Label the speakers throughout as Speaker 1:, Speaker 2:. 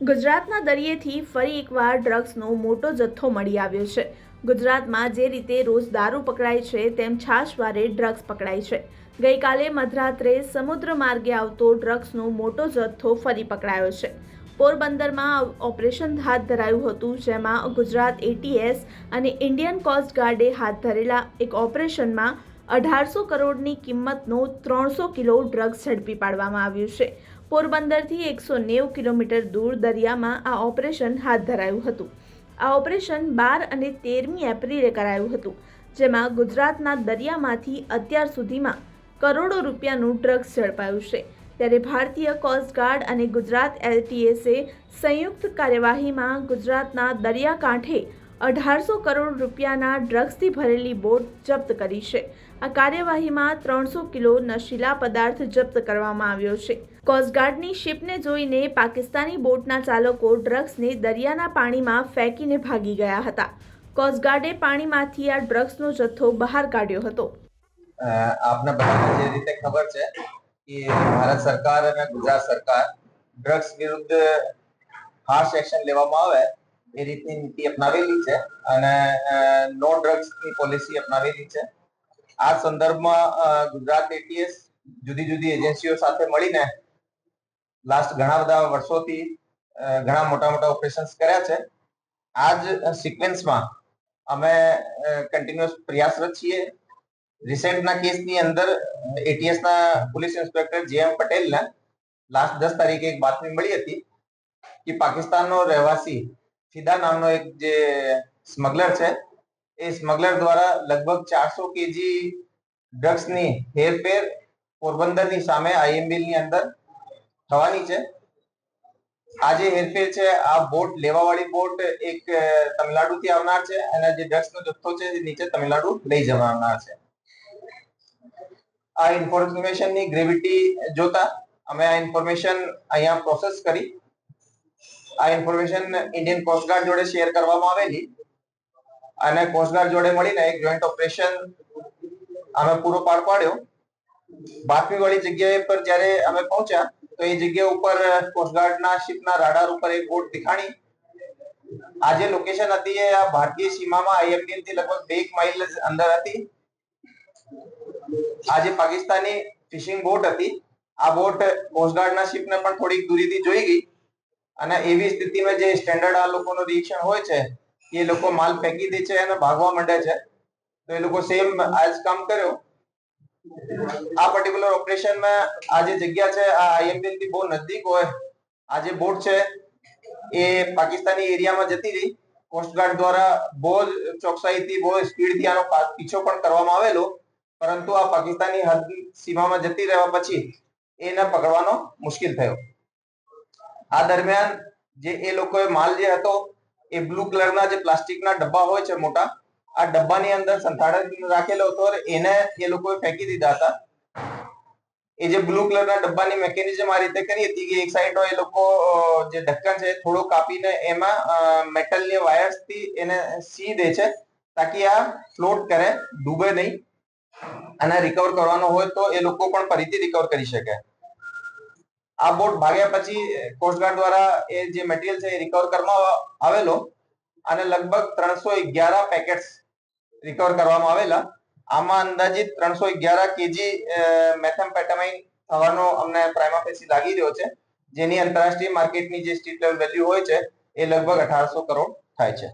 Speaker 1: ગુજરાતના દરિયેથી ફરી એકવાર ડ્રગ્સનો મોટો જથ્થો મળી આવ્યો છે। ગુજરાતમાં જે રીતે રોજ દારૂ પકડાય છે તેમ છાશવારે ડ્રગ્સ પકડાય છે। ગઈકાલે મધરાત્રે સમુદ્ર માર્ગે આવતો ડ્રગ્સનો મોટો જથ્થો ફરી પકડાયો છે। પોરબંદરમાં ઓપરેશન હાથ ધરાયું હતું, જેમાં ગુજરાત એટીએસ અને ઇન્ડિયન કોસ્ટ ગાર્ડે હાથ ધરેલા એક ઓપરેશનમાં 1800 કરોડની કિંમતનો 300 કિલો ડ્રગ્સ ઝડપી પાડવામાં આવ્યું છે। પોરબંદરથી 190 કિલોમીટર દૂર દરિયામાં આ ઓપરેશન હાથ ધરાયું હતું। આ ઓપરેશન 12 અને 13મી એપ્રિલે કરાયું હતું, જેમાં ગુજરાતના દરિયામાંથી અત્યાર સુધીમાં કરોડો રૂપિયાનું ડ્રગ્સ ઝડપાયું છે। ત્યારે ભારતીય કોસ્ટગાર્ડ અને ગુજરાત એટીએસે સંયુક્ત કાર્યવાહીમાં ગુજરાતના દરિયાકાંઠે 1800 કરોડ રૂપિયાના ડ્રગ્સથી ભરેલી બોટ જપ્ત કરી છે। આ કાર્યવાહીમાં 300 કિલો નશીલા પદાર્થ જપ્ત કરવામાં આવ્યો છે। કોસ્ટગાર્ડની શિપને જોઈને પાકિસ્તાની બોટના ચાલકો ડ્રગ્સને દરિયાના પાણીમાં ફેંકીને ભાગી ગયા હતા। કોસ્ટગાર્ડે પાણીમાંથી આ ડ્રગ્સનો જથ્થો બહાર કાઢ્યો હતો।
Speaker 2: આપને બધાને જે રીતે ખબર છે કે ભારત સરકાર અને ગુજરાત સરકાર ડ્રગ્સ વિરુદ્ધ હાર્શ એક્શન લેવામાં આવે એ રીતની નીતિ અપનાવેલી છે અને નો ડ્રગ્સની પોલિસી અપનાવેલી છે। આ સંદર્ભમાં ગુજરાત એટીએસ જુદી જુદી એજન્સીઓ સાથે મળીને લાસ્ટ ઘણા બધા વર્ષોથી ઘણા મોટા ઓપરેશન્સ કર્યા છે। આ જ સિક્વન્સમાં અમે કન્ટિન્યુઅસ પ્રયાસરત છીએ। રિસેન્ટના કેસની અંદર એટીએસના પોલીસ ઇન્સ્પેક્ટર જેએમ પટેલને લાસ્ટ 10 તારીખે એક બાતમી મળી હતી કે પાકિસ્તાનનો રહેવાસી ફિદા નામનો એક જે સ્મગલર છે, એ સ્મગલર દ્વારા લગભગ 400 કેજી ડ્રગ્સની હેરફેર પોરબંદરની સામે આઈએમબીની અંદર થવાની છે। આ જે હેરફેર છે, આ બોટ લેવાવાળી બોટ એક તમિલનાડુથી આવનાર છે અને જે ડ્રગ્સનો જથ્થો છે એ નીચે તમિલનાડુ લઈ જવાનાર છે। આ ઇન્ફોર્મેશનની ગ્રેવિટી જોતા અમે આ ઇન્ફોર્મેશન અહીંયા પ્રોસેસ કરી। આ ઇન્ફોર્મેશન ઇન્ડિયન કોસ્ટગાર્ડ જોડે શેર કરવામાં આવેલી અને કોસ્ટગાર્ડ જોડે મળીને એક જોઈન્ટ ઓપરેશન અમે પૂરો પાડ પાડ્યો। બાતમીવાળી જગ્યાએ પર જ્યારે અમે પહોંચ્યા તો એ જગ્યા ઉપર કોસ્ટગાર્ડના શિપના રાડાર ઉપર એક બોટ દેખાણી। આ જે લોકેશન હતી એ આ ભારતીય સીમામાં આઈએમડી થી લગભગ 2 માઇલ અંદર હતી। આ જે પાકિસ્તાની ફિશિંગ બોટ હતી, આ બોટ કોસ્ટગાર્ડના શિપને પણ થોડીક દૂરીથી જોઈ ગઈ અને એવી સ્થિતિમાં જે સ્ટેન્ડર્ડ આ લોકોનો રિએક્શન હોય છે કે એ લોકો માલ ફેંકી દે છે અને ભાગવા માંડે છે, તો એ લોકો સેમ આ જ કામ કર્યો। આ પર્ટિક્યુલર ઓપરેશનમાં આ જે જગ્યા છે આ આઈએમબી થી બહુ નજદીક હોય, આ જે બોટ છે એ પાકિસ્તાની એરિયામાં જતી રહી। કોસ્ટગાર્ડ દ્વારા બહુ જ ચોકસાઈથી બહુ સ્પીડથી આનો પીછો પણ કરવામાં આવેલો, પરંતુ આ પાકિસ્તાની હદ સીમામાં જતી રહેવા પછી એને પકડવાનો મુશ્કેલ થયો। આ દરમિયાન જે એ લોકોએ માલ જે હતો એ બ્લુ કલરના જે પ્લાસ્ટિકના ડબ્બા હોય છે મોટા, આ ડબ્બાની અંદર સંતાડીને રાખેલો હતો અને એને એ લોકોએ ફેંકી દીધા હતા। એ જે બ્લુ કલરના ડબ્બાની મિકેનિઝમ આ રીતે કરી હતી કે એક સાઈડનો એ લોકો જે ઢક્કન છે થોડો કાપીને એમાં મેટલની વાયર્સથી એને સી દે છે તાકી આ ફ્લોટ કરે, ડૂબે નહીં અને રિકવર કરવાનો હોય તો એ લોકો પણ ફરીથી રિકવર કરી શકે। આ બોટ ભાગ્યા પછી કોસ્ટગાર્ડ દ્વારા એ જે મટીરીયલ છે એ રિકવર કરવામાં આવેલો અને લગભગ 311 પેકેટ્સ રિકવર કરવામાં આવેલા। આમાં અંદાજિત 311 કેજી મેથેમ્ફેટામાઇન થવાનો અમને પ્રાઇમા ફેસી લાગી રહ્યો છે, જેની આંતરરાષ્ટ્રીય માર્કેટની જે સ્ટ્રીટ લેવલ વેલ્યુ હોય છે એ લગભગ 1800 કરોડ થાય છે।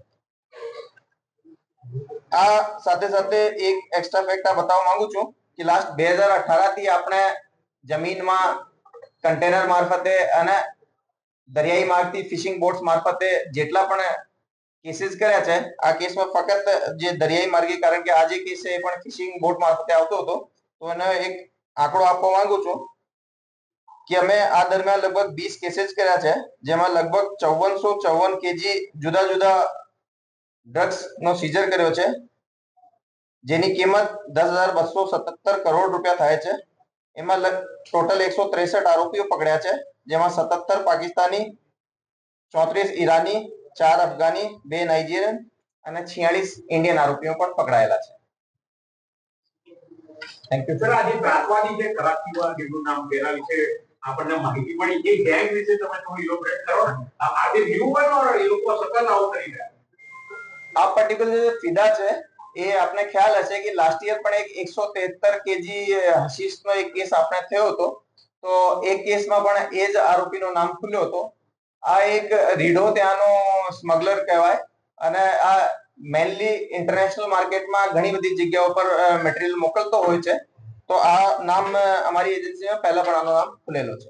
Speaker 2: આ સાથે સાથે એક એક્સ્ટ્રા ફેક્ટ આ બતાવવા માંગુ છું કે લાસ્ટ 2018 થી આપણે જમીનમાં કન્ટેનર મારફતે અને દરિયાઈ માર્ગથી ફિશિંગ બોટ્સ મારફતે જેટલા પણ કેસીસ કર્યા છે, આ કેસમાં ફક્ત જે દરિયાઈ માર્ગે, કારણ કે આ જે કેસ છે એ પણ ફિશિંગ બોટ મારફતે આવતો હતો, તો એને એક આંકડો આપવા માંગુ છું કે અમે આ દરમિયાન લગભગ 20 કેસીસ કર્યા છે, જેમાં લગભગ 5454 કેજી જુદા જુદા ડ્રગ્સ નો સીઝર કર્યો છે, જેની કિંમત 10,277 કરોડ રૂપિયા થાય છે। એમાં ટોટલ 163 આરોપીઓ પકડ્યા છે, જેમાં 77 પાકિસ્તાની, 34 ઈરાની, 4 અફઘાની, 2 નાઇજીરિયન અને 46 ઇન્ડિયન આરોપીઓ પણ પકડાયેલા છે। Thank you sir.
Speaker 3: આજે ત્રાસવાદી જે કરાચીમાં જેનું નામ તેના વિશે આપણને માહિતી મળી, એ ગેંગ વિશે તમે થોડી ઇલોબરેટ કરો ને। આ ये न्यू वन और ये लोग को सत्ता ना हो કરી રહ્યા
Speaker 2: આ પર્ટિક્યુલર જે ફિદા છે એ આપને ખ્યાલ હશે કે લાસ્ટ યર પણ એક 173 કેજી હશીશનો એક કેસ આપણે થયો હતો. તો એ કેસમાં પણ એ જ આરોપીનું નામ ખુલ્યો હતો. આ એક રીઢો ત્યાંનો સ્મગલર કહેવાય અને આ મેનલી ઇન્ટરનેશનલ માર્કેટમાં ઘણી બધી જગ્યાઓ પર મટીરિયલ મોકલતો હોય છે. તો આ નામ અમારી એજન્સીમાં પહેલા પણ આનું નામ ખુલેલું છે.